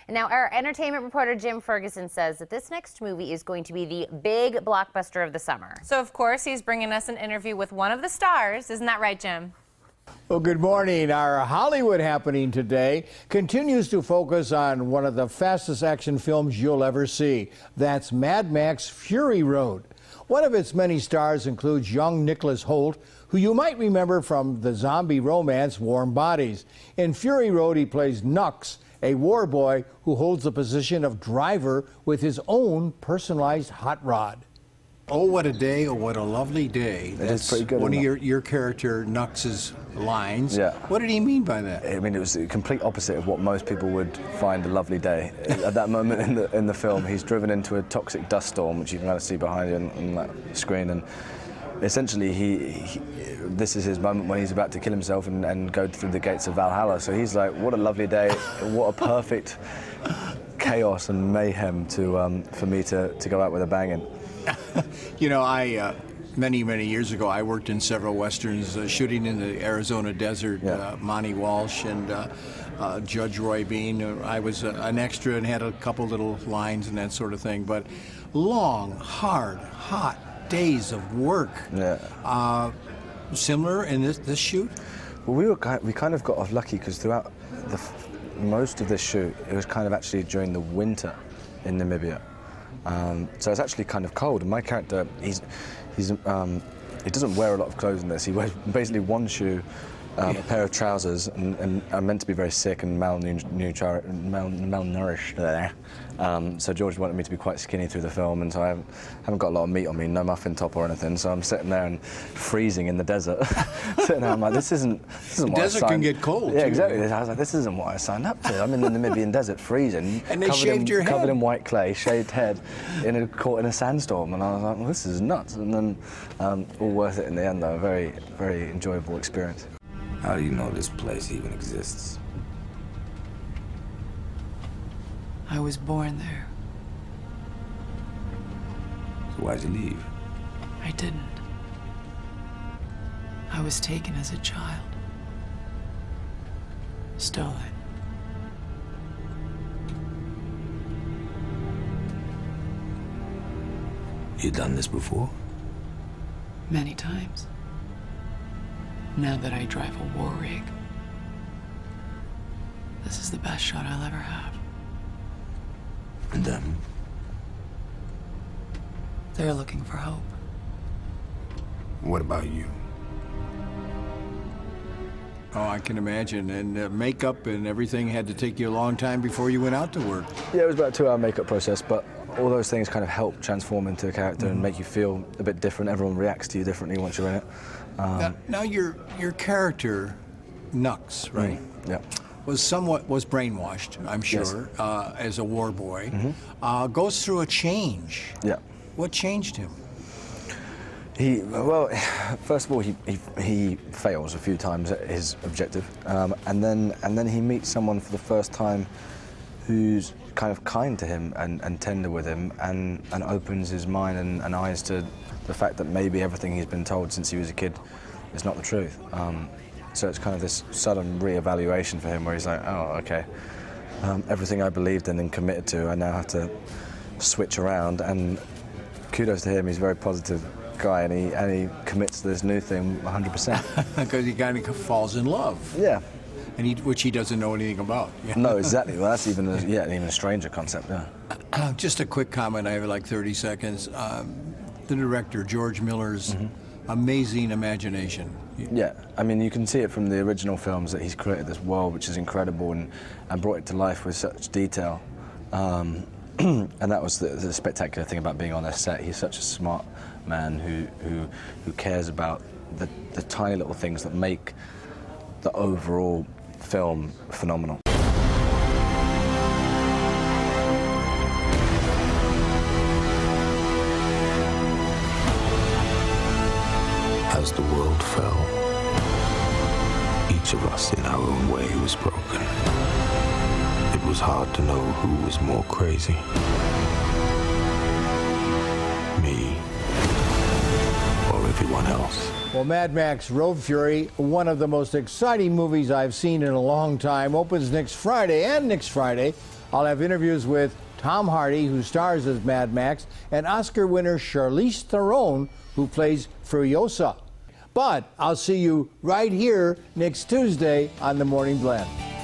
And now our entertainment reporter Jim Ferguson says that this next movie is going to be the big blockbuster of the summer. So of course he's bringing us an interview with one of the stars. Isn't that right, Jim? Well, good morning. Our Hollywood happening today continues to focus on one of the fastest action films you'll ever see. That's Mad Max Fury Road. One of its many stars includes young Nicholas Hoult, who you might remember from the zombie romance Warm Bodies. In Fury Road, he plays Nux, a war boy who holds the position of driver with his own personalized hot rod. Oh, what a day, oh, what a lovely day. That's pretty good. One of your character, Nux's lines. Yeah. What did he mean by that? I mean, it was the complete opposite of what most people would find a lovely day. At that moment in the film, he's driven into a toxic dust storm, which you can kind of see behind you on that screen, and essentially this is his moment when he's about to kill himself and go through the gates of Valhalla. So he's like, what a lovely day, what a perfect chaos and mayhem for me to go out with a bang in. You know, many years ago, I worked in several westerns, shooting in the Arizona desert. Yeah. Monty Walsh and Judge Roy Bean. I was an extra and had a couple little lines and that sort of thing. But long, hard, hot days of work. Yeah. Similar in this shoot? Well, we kind of got off lucky because throughout most of this shoot, it was kind of actually during the winter in Namibia. So it's actually kind of cold, and my character, he doesn't wear a lot of clothes in this. He wears basically one shoe, a pair of trousers, and I'm meant to be very sick and malnourished there. So George wanted me to be quite skinny through the film, and so I haven't got a lot of meat on me, no muffin top or anything. So I'm sitting there and freezing in the desert. Sitting there, I'm like, this isn't what desert can get cold. Yeah, too. exactly. I was like, this isn't what I signed up to. I'm in the Namibian desert, freezing. And they shaved your head. Covered in white clay, shaved head, caught in a sandstorm, and I was like, well, this is nuts. And then all worth it in the end, though. A very, very enjoyable experience. How do you know this place even exists? I was born there. So why'd you leave? I didn't. I was taken as a child. Stolen. You done this before? Many times. Now that I drive a war rig, this is the best shot I'll ever have. And them? They're looking for hope. What about you? Oh, I can imagine. And makeup and everything had to take you a long time before you went out to work. Yeah, it was about a 2-hour makeup process, but all those things kind of help transform into a character and make you feel a bit different. Everyone reacts to you differently once you're in it. Now your character, Nux, right? Yeah. Was brainwashed, I'm sure, Yes. as a war boy. Goes through a change. Yeah. What changed him? Well, first of all, he fails a few times at his objective, and then he meets someone for the first time who's kind of kind to him and tender with him, and opens his mind and eyes to the fact that maybe everything he's been told since he was a kid is not the truth. So it's kind of this sudden re-evaluation for him where he's like, oh, okay, everything I believed in and committed to, I now have to switch around, and kudos to him, he's a very positive guy, and he commits to this new thing 100%. Because he kind of falls in love. Yeah. And which he doesn't know anything about. Yeah. No, exactly. Well, that's even a stranger concept, yeah. Just a quick comment, I have like 30 seconds. The director, George Miller's amazing imagination. Yeah, I mean, you can see it from the original films that he's created this world which is incredible and brought it to life with such detail. And that was the spectacular thing about being on a set. He's such a smart man who cares about the tiny little things that make the overall film phenomenal. As the world fell, each of us in our own way was broken. It was hard to know who was more crazy. Me or everyone else. Well, Mad Max Road Fury, one of the most exciting movies I've seen in a long time, opens next Friday I'll have interviews with Tom Hardy, who stars as Mad Max, and Oscar winner Charlize Theron, who plays Furiosa. But I'll see you right here next Tuesday on The Morning Blend.